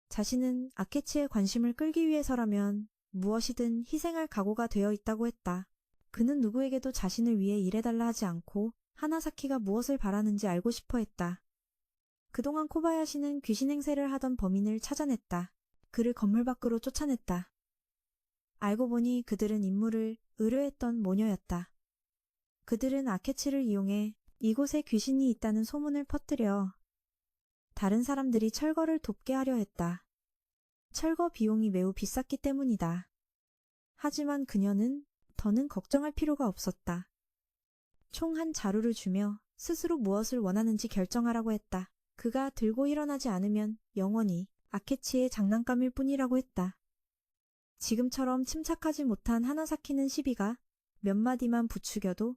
자신은 아케치의 관심을 끌기 위해서라면 무엇이든 희생할 각오가 되어 있다고 했다. 그는 누구에게도 자신을 위해 일해달라 하지 않고 하나사키가 무엇을 바라는지 알고 싶어 했다. 그동안 코바야시는 귀신 행세를 하던 범인을 찾아냈다. 그를 건물 밖으로 쫓아냈다. 알고 보니 그들은 임무를 의뢰했던 모녀였다. 그들은 아케치를 이용해 이곳에 귀신이 있다는 소문을 퍼뜨려 다른 사람들이 철거를 돕게 하려 했다. 철거 비용이 매우 비쌌기 때문이다. 하지만 그녀는 더는 걱정할 필요가 없었다. 총 한 자루를 주며 스스로 무엇을 원하는지 결정하라고 했다. 그가 들고 일어나지 않으면 영원히 아케치의 장난감일 뿐이라고 했다. 지금처럼 침착하지 못한 하나사키는 시비가 몇 마디만 부추겨도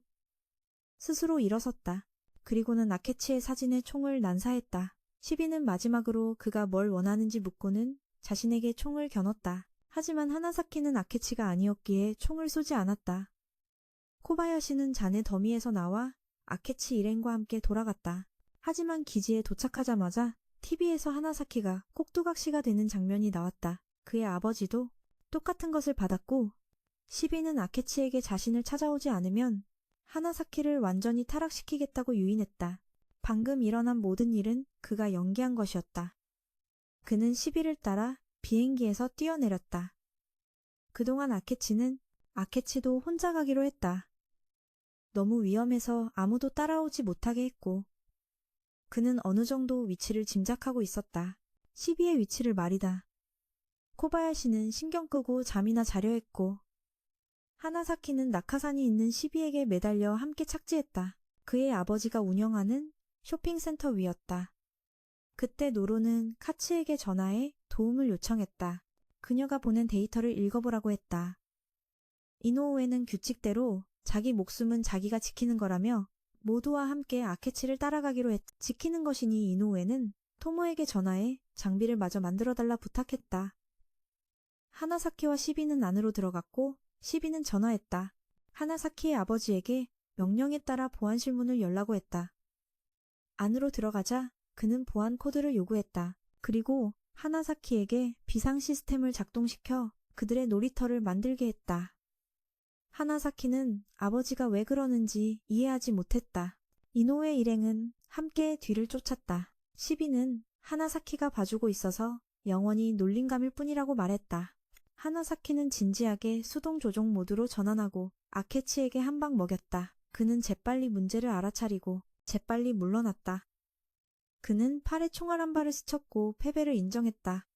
스스로 일어섰다. 그리고는 아케치의 사진에 총을 난사했다. 시비는 마지막으로 그가 뭘 원하는지 묻고는 자신에게 총을 겨눴다. 하지만 하나사키는 아케치가 아니었기에 총을 쏘지 않았다. 코바야시는 잔해 더미에서 나와 아케치 일행과 함께 돌아갔다. 하지만 기지에 도착하자마자 TV에서 하나사키가 꼭두각시가 되는 장면이 나왔다. 그의 아버지도 똑같은 것을 받았고 시비는 아케치에게 자신을 찾아오지 않으면 하나사키를 완전히 타락시키겠다고 유인했다. 방금 일어난 모든 일은 그가 연기한 것이었다. 그는 시비를 따라 비행기에서 뛰어내렸다. 그동안 아케치도 혼자 가기로 했다. 너무 위험해서 아무도 따라오지 못하게 했고 그는 어느 정도 위치를 짐작하고 있었다. 시비의 위치를 말이다. 코바야시는 신경 끄고 잠이나 자려 했고 하나사키는 낙하산이 있는 시비에게 매달려 함께 착지했다. 그의 아버지가 운영하는 쇼핑센터 위였다. 그때 노로는 카츠에게 전화해 도움을 요청했다. 그녀가 보낸 데이터를 읽어보라고 했다. 이노우에는 규칙대로 자기 목숨은 자기가 지키는 거라며 모두와 함께 아케치를 따라가기로 지키는 것이니 이노우에는 토모에게 전화해 장비를 마저 만들어달라 부탁했다. 하나사키와 시비는 안으로 들어갔고 시비는 전화했다. 하나사키의 아버지에게 명령에 따라 보안실 문을 열라고 했다. 안으로 들어가자 그는 보안 코드를 요구했다. 그리고 하나사키에게 비상 시스템을 작동시켜 그들의 놀이터를 만들게 했다. 하나사키는 아버지가 왜 그러는지 이해하지 못했다. 이노우에 일행은 함께 뒤를 쫓았다. 시비는 하나사키가 봐주고 있어서 영원히 놀림감일 뿐이라고 말했다. 하나사키는 진지하게 수동 조종 모드로 전환하고 아케치에게 한 방 먹였다. 그는 재빨리 문제를 알아차리고 재빨리 물러났다. 그는 팔에 총알 한 발을 스쳤고 패배를 인정했다.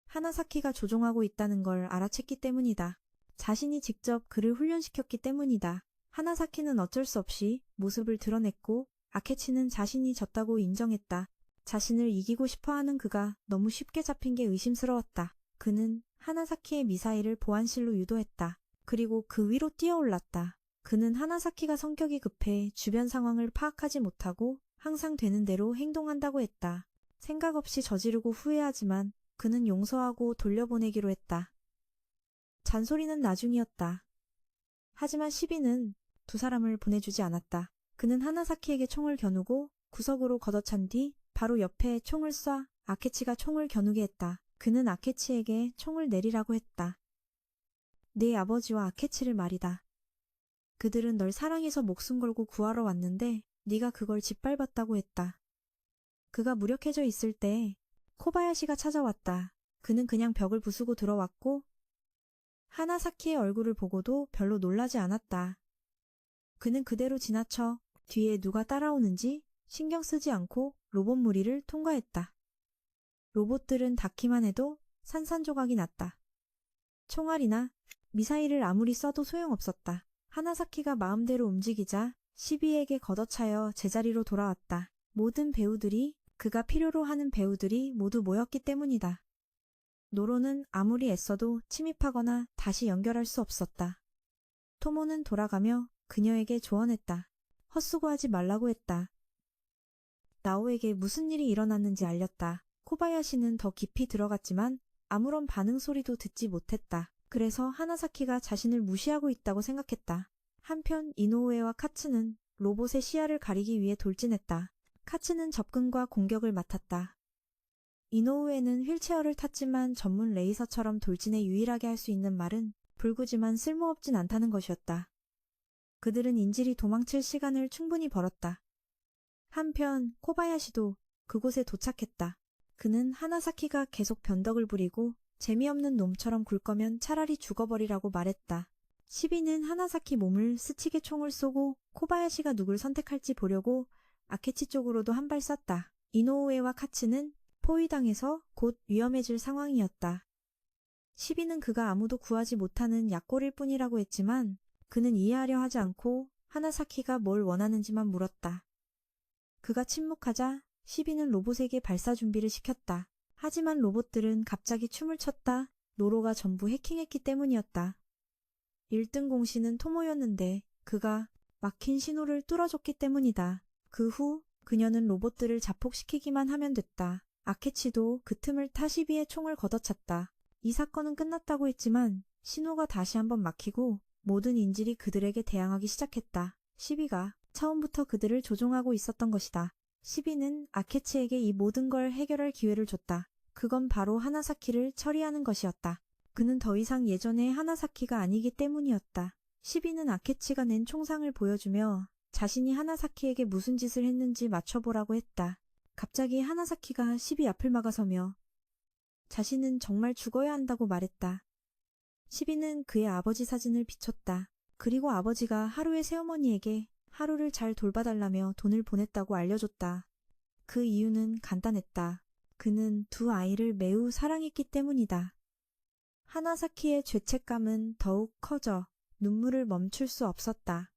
하나사키가 조종하고 있다는 걸 알아챘기 때문이다. 자신이 직접 그를 훈련시켰기 때문이다. 하나사키는 어쩔 수 없이 모습을 드러냈고 아케치는 자신이 졌다고 인정했다. 자신을 이기고 싶어하는 그가 너무 쉽게 잡힌 게 의심스러웠다. 그는 하나사키의 미사일을 보안실로 유도했다. 그리고 그 위로 뛰어올랐다. 그는 하나사키가 성격이 급해 주변 상황을 파악하지 못하고 항상 되는 대로 행동한다고 했다. 생각 없이 저지르고 후회하지만 그는 용서하고 돌려보내기로 했다. 잔소리는 나중이었다. 하지만 시비는 두 사람을 보내주지 않았다. 그는 하나사키에게 총을 겨누고 구석으로 걷어찬 뒤 바로 옆에 총을 쏴 아케치가 총을 겨누게 했다. 그는 아케치에게 총을 내리라고 했다. 네 아버지와 아케치를 말이다. 그들은 널 사랑해서 목숨 걸고 구하러 왔는데 네가 그걸 짓밟았다고 했다. 그가 무력해져 있을 때 코바야시가 찾아왔다. 그는 그냥 벽을 부수고 들어왔고 하나사키의 얼굴을 보고도 별로 놀라지 않았다. 그는 그대로 지나쳐 뒤에 누가 따라오는지 신경 쓰지 않고 로봇 무리를 통과했다. 로봇들은 닿기만 해도 산산조각이 났다. 총알이나 미사일을 아무리 쏴도 소용없었다. 하나사키가 마음대로 움직이자 시비에게 걷어차여 제자리로 돌아왔다. 모든 배우들이 그가 필요로 하는 배우들이 모두 모였기 때문이다. 노로는 아무리 애써도 침입하거나 다시 연결할 수 없었다. 토모는 돌아가며 그녀에게 조언했다. 헛수고하지 말라고 했다. 나오에게 무슨 일이 일어났는지 알렸다. 코바야시는 더 깊이 들어갔지만 아무런 반응 소리도 듣지 못했다. 그래서 하나사키가 자신을 무시하고 있다고 생각했다. 한편 이노우에와 카츠는 로봇의 시야를 가리기 위해 돌진했다. 카츠는 접근과 공격을 맡았다. 이노우에는 휠체어를 탔지만 전문 레이서처럼 돌진에 유일하게 할 수 있는 말은 불구지만 쓸모없진 않다는 것이었다. 그들은 인질이 도망칠 시간을 충분히 벌었다. 한편 코바야시도 그곳에 도착했다. 그는 하나사키가 계속 변덕을 부리고 재미없는 놈처럼 굴 거면 차라리 죽어버리라고 말했다. 시비는 하나사키 몸을 스치게 총을 쏘고 코바야시가 누굴 선택할지 보려고 아케치 쪽으로도 한 발 쐈다. 이노우에와 카츠는 포위당해서 곧 위험해질 상황이었다. 시비는 그가 아무도 구하지 못하는 약골일 뿐이라고 했지만 그는 이해하려 하지 않고 하나사키가 뭘 원하는지만 물었다. 그가 침묵하자 시비는 로봇에게 발사 준비를 시켰다. 하지만 로봇들은 갑자기 춤을 췄다. 노로가 전부 해킹했기 때문이었다. 1등 공신은 토모였는데 그가 막힌 신호를 뚫어줬기 때문이다. 그 후 그녀는 로봇들을 자폭시키기만 하면 됐다. 아케치도 그 틈을 타 시비의 총을 걷어찼다. 이 사건은 끝났다고 했지만 신호가 다시 한번 막히고 모든 인질이 그들에게 대항하기 시작했다. 시비가 처음부터 그들을 조종하고 있었던 것이다. 시비는 아케치에게 이 모든 걸 해결할 기회를 줬다. 그건 바로 하나사키를 처리하는 것이었다. 그는 더 이상 예전의 하나사키가 아니기 때문이었다. 시비는 아케치가 낸 총상을 보여주며 자신이 하나사키에게 무슨 짓을 했는지 맞춰보라고 했다. 갑자기 하나사키가 시비 앞을 막아서며 자신은 정말 죽어야 한다고 말했다. 시비는 그의 아버지 사진을 비췄다. 그리고 아버지가 하루의 새어머니에게 하루를 잘 돌봐달라며 돈을 보냈다고 알려줬다. 그 이유는 간단했다. 그는 두 아이를 매우 사랑했기 때문이다. 하나사키의 죄책감은 더욱 커져 눈물을 멈출 수 없었다.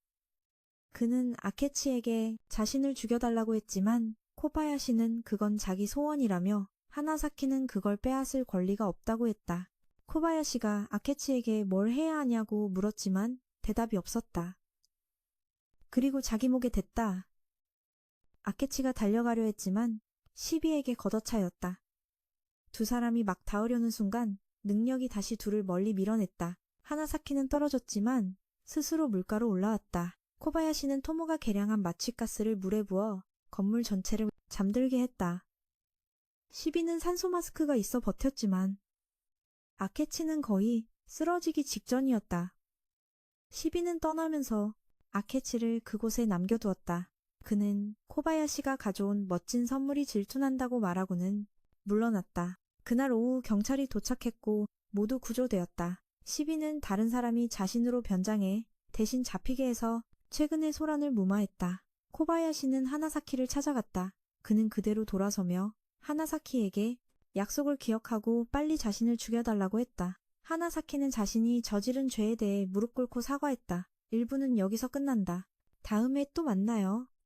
그는 아케치에게 자신을 죽여달라고 했지만 코바야시는 그건 자기 소원이라며 하나사키는 그걸 빼앗을 권리가 없다고 했다. 코바야시가 아케치에게 뭘 해야 하냐고 물었지만 대답이 없었다. 그리고 자기 목에 댔다. 아케치가 달려가려 했지만 시비에게 걷어차였다. 두 사람이 막 닿으려는 순간 능력이 다시 둘을 멀리 밀어냈다. 하나사키는 떨어졌지만 스스로 물가로 올라왔다. 코바야시는 토모가 계량한 마취가스를 물에 부어 건물 전체를 잠들게 했다. 시비는 산소 마스크가 있어 버텼지만 아케치는 거의 쓰러지기 직전이었다. 시비는 떠나면서 아케치를 그곳에 남겨두었다. 그는 코바야시가 가져온 멋진 선물이 질투난다고 말하고는 물러났다. 그날 오후 경찰이 도착했고 모두 구조되었다. 시비는 다른 사람이 자신으로 변장해 대신 잡히게 해서 최근의 소란을 무마했다. 코바야시는 하나사키를 찾아갔다. 그는 그대로 돌아서며 하나사키에게 약속을 기억하고 빨리 자신을 죽여달라고 했다. 하나사키는 자신이 저지른 죄에 대해 무릎 꿇고 사과했다. 1부는 여기서 끝난다. 다음에 또 만나요.